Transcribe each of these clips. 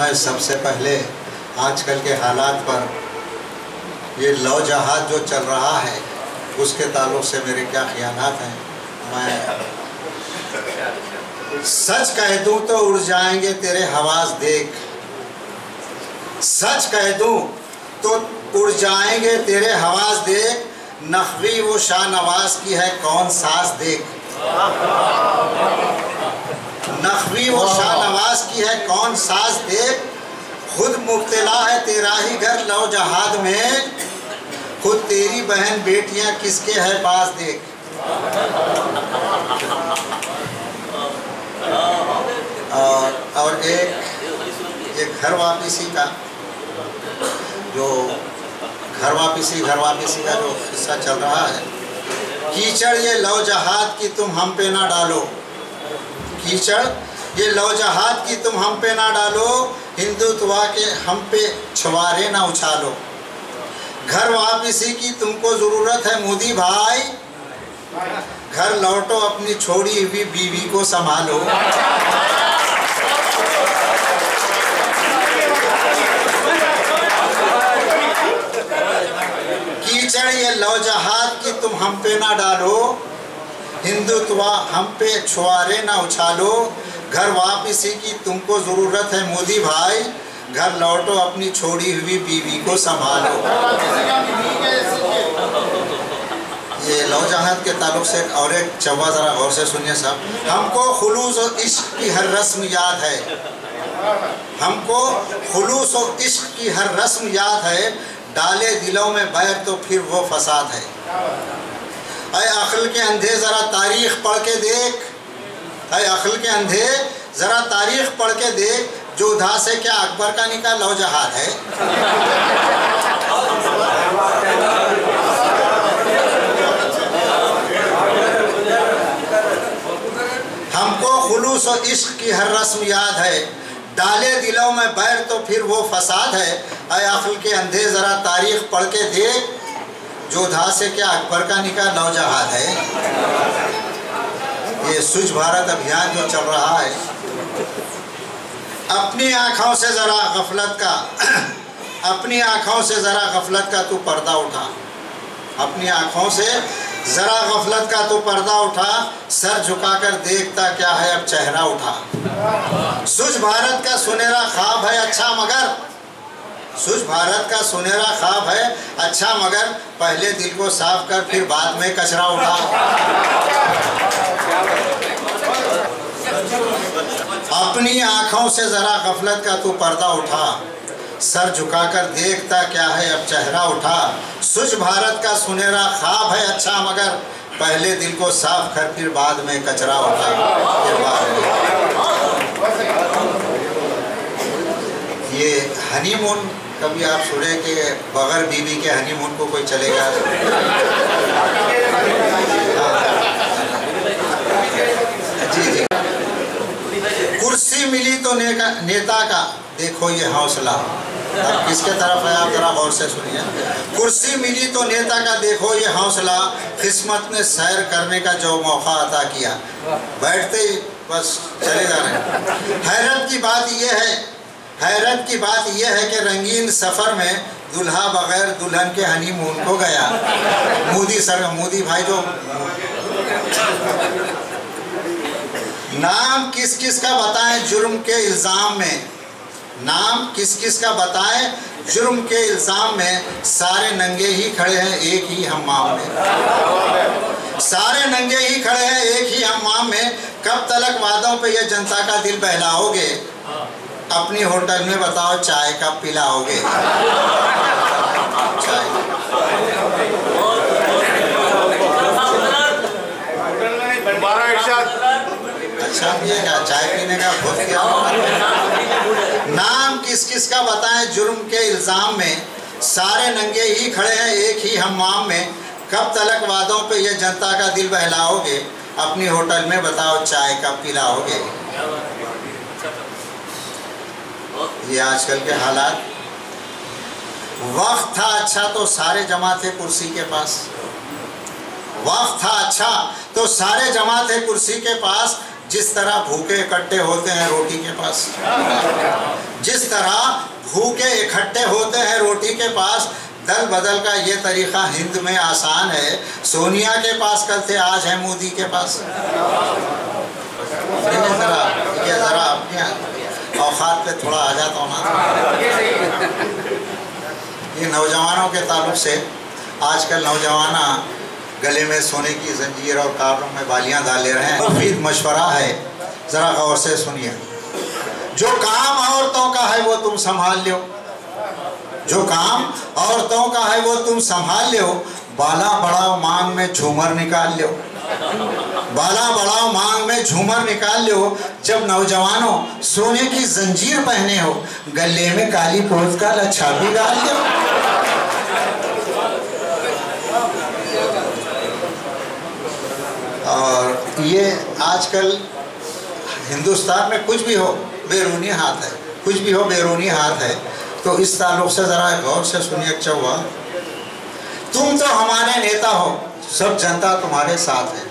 मैं सबसे पहले आजकल के हालात पर ये लौ जहाज जो चल रहा है उसके ताल्लुक़ से मेरे क्या ख्यालात हैं। मैं सच कह दूँ तो उड़ जाएंगे तेरे हवास देख, सच कह दूँ तो उड़ जाएंगे तेरे हवास देख, नखवी वो शाहनवाज की है कौन साज देख, नखवी वो शाहनवाज की है कौन साज देख, खुद मुब्तला है तेरा ही घर लौ जहाद में, खुद तेरी बहन बेटियां किसके है पास देख। और एक घर वापसी का जो घर वापसी का जो किस्सा चल रहा है। कीचड़ ये लौ जहाद की तुम हम पे ना डालो, कीचड़ ये लौ जहाद की तुम हम पे ना डालो, हिंदुत्वा के हम पे छुआरे ना उछालो, घर वापसी की तुमको ज़रूरत है मोदी भाई, घर लौटो अपनी छोड़ी हुई बीवी को संभालो। कीचड़ ये लौ जहाद की तुम हम पे ना डालो, हिंदुत्वा हम पे छुआरे ना उछालो, घर वापसी की तुमको ज़रूरत है मोदी भाई, घर लौटो अपनी छोड़ी हुई बीवी को संभालो। ये लौ जहाद के ताल्लुक़ से और एक चौवा ज़रा गौर से सुनिए साहब। हमको खुलूस और इश्क की हर रस्म याद है, हमको खुलूस और इश्क की हर रस्म याद है, डाले दिलों में बैर तो फिर वो फसाद है। ऐ अक्ल के अंधे ज़रा तारीख़ पढ़ के देख, ऐ अक्ल के अंधे ज़रा तारीख़ पढ़ के देख, जोधा से क्या अकबर का निकाह लौ जहाद है। हमको खुलूस और इश्क की हर रस्म याद है, डाले दिलों में बैर तो फिर वो फसाद है। ऐ अक्ल के अंधे ज़रा तारीख़ पढ़ के देख, जोधा से क्या अकबर का निकाह लौ जहाद है। ये स्वच्छ भारत अभियान जो चल रहा है, अपनी आँखों से ज़रा गफलत का अपनी आँखों से ज़रा गफलत का तू पर्दा उठा, अपनी आँखों से ज़रा गफलत का तू पर्दा उठा, सर झुकाकर देखता क्या है अब चेहरा उठा। स्वच्छ भारत का सुनहरा ख्वाब है अच्छा मगर, स्वच्छ भारत का सुनहरा ख्वाब है अच्छा मगर, पहले दिल को साफ कर फिर बाद में कचरा उठा। अपनी आँखों से ज़रा गफलत का तू पर्दा उठा, सर झुकाकर देखता क्या है अब चेहरा उठा। स्वच्छ भारत का सुनहरा ख्वाब है अच्छा मगर, पहले दिल को साफ कर फिर बाद में कचरा उठा। ये हनीमून कभी आप सुने कि बगैर बीवी के हनीमून को कोई चलेगा? जी जी। कुर्सी मिली तो नेता का देखो ये हौसला, अब किसके तरफ है आप जरा गौर से सुनिए। कुर्सी मिली तो नेता का देखो ये हौसला, किस्मत ने सैर करने का जो मौका अता किया, बैठते ही बस चले जा रहे हैं। हैरत की बात यह है कि रंगीन सफ़र में दुल्हा बगैर दुल्हन के हनीमून को गया। मोदी भाई जो नाम किस किस का बताएं जुर्म के इल्ज़ाम में, नाम किस किस का बताएं जुर्म के इल्ज़ाम में, सारे नंगे ही खड़े हैं एक ही हम्माम में, सारे नंगे ही खड़े हैं एक ही हम्माम में, कब तलक वादों पे ये जनता का दिल बहलाओगे, अपनी होटल में बताओ चाय कब पिलाओगे। अच्छा पिएगा चाय पीने का बहुत किया। नाम किस किस का बताएं जुर्म के इल्ज़ाम में, सारे नंगे ही खड़े हैं एक ही हम्माम में, कब तलक वादों पे ये जनता का दिल बहलाओगे, अपनी होटल में बताओ चाय कब पिलाओगे। ये आजकल के हालात। वक्त था अच्छा तो सारे जमा थे कुर्सी के पास, वक्त था अच्छा तो सारे जमा थे कुर्सी के पास, जिस तरह भूखे इकट्ठे होते हैं रोटी के पास, जिस तरह भूखे इकट्ठे होते हैं रोटी के पास, दल बदल का ये तरीक़ा हिंद में आसान है। सोनिया के पास कल थे, आज है मोदी के पास। ये ज़रा अपने औकात पे थोड़ा आ जाता हूँ ना। ये नौजवानों के ताल्लुक से आजकल नौजवाना गले में सोने की जंजीर और कानों में बालियां डाल ले रहे हैं। मुफीद मशवरा है, ज़रा गौर से सुनिए। जो काम औरतों का है वो तुम संभाल लो, जो काम औरतों का है वो तुम संभाल लो। बाला बढ़ाओ मांग में झूमर निकाल लो, बाला बढ़ाओ मांग में झूमर निकाल लो। जब नौजवानों सोने की जंजीर पहने हो, गले में काली पोत का लच्छा भी डाल लो। और ये आजकल हिंदुस्तान में कुछ भी हो बैरूनी हाथ है, कुछ भी हो बैरूनी हाथ है। तो इस ताल्लुक से ज़रा गौर से सुनिए। अच्छा हुआ, तुम तो हमारे नेता हो, सब जनता तुम्हारे साथ है।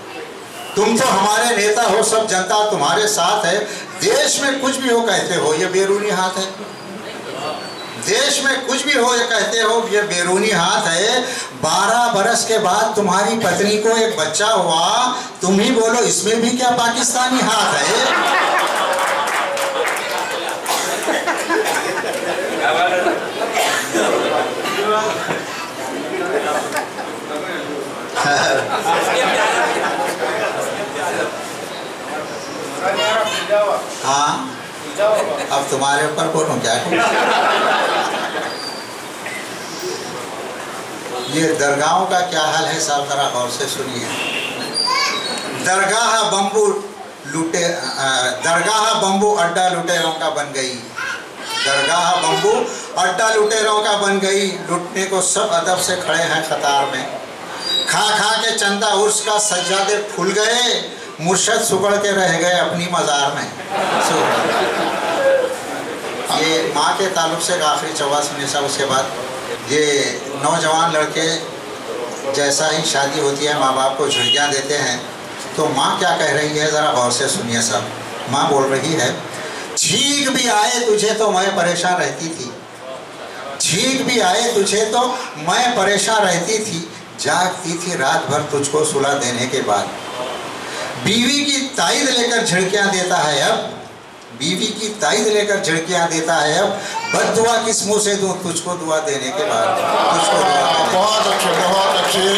तुम तो हमारे नेता हो, सब जनता तुम्हारे साथ है। देश में कुछ भी हो कहते हो ये बैरूनी हाथ है, देश में कुछ भी हो ये कहते हो ये बैरूनी हाथ है। 12 बरस के बाद तुम्हारी पत्नी को एक बच्चा हुआ, तुम ही बोलो इसमें भी क्या पाकिस्तानी हाथ है? हाँ, अब तुम्हारे ऊपर बोलूं क्या? ये दरगाहों का क्या हाल है साहब, जरा गौर से सुनिए। दरगाह बम्बू अड्डा लुटेरों का बन गई, दरगाह बम्बू अड्डा लुटेरों का बन गई। लुटने को सब अदब से खड़े हैं कतार में, खा खा के चंदा उर्स का सज्जादे फूल गए, मुर्शद सुगड़ के रह गए अपनी मज़ार में। ये माँ के ताल्लुक से आखिरी चौवा सुनिए साहब। उसके बाद ये नौजवान लड़के जैसा ही शादी होती है माँ बाप को झुड़कियाँ देते हैं, तो माँ क्या कह रही है ज़रा गौर से सुनिए साहब। माँ बोल रही है, छींक भी आए तुझे तो मैं परेशान रहती थी, छींक भी आए तुझे तो मैं परेशान रहती थी। जागती थी रात भर तुझको सुला देने के बाद। बीवी की ताईद लेकर झिड़कियाँ देता है अब, बीवी की ताईद लेकर झिड़कियाँ देता है अब। बद्दुआ किस मुँह से दूँ तुझको दुआ देने के बाद, तुझको दुआ। बहुत अच्छे, बहुत अच्छे।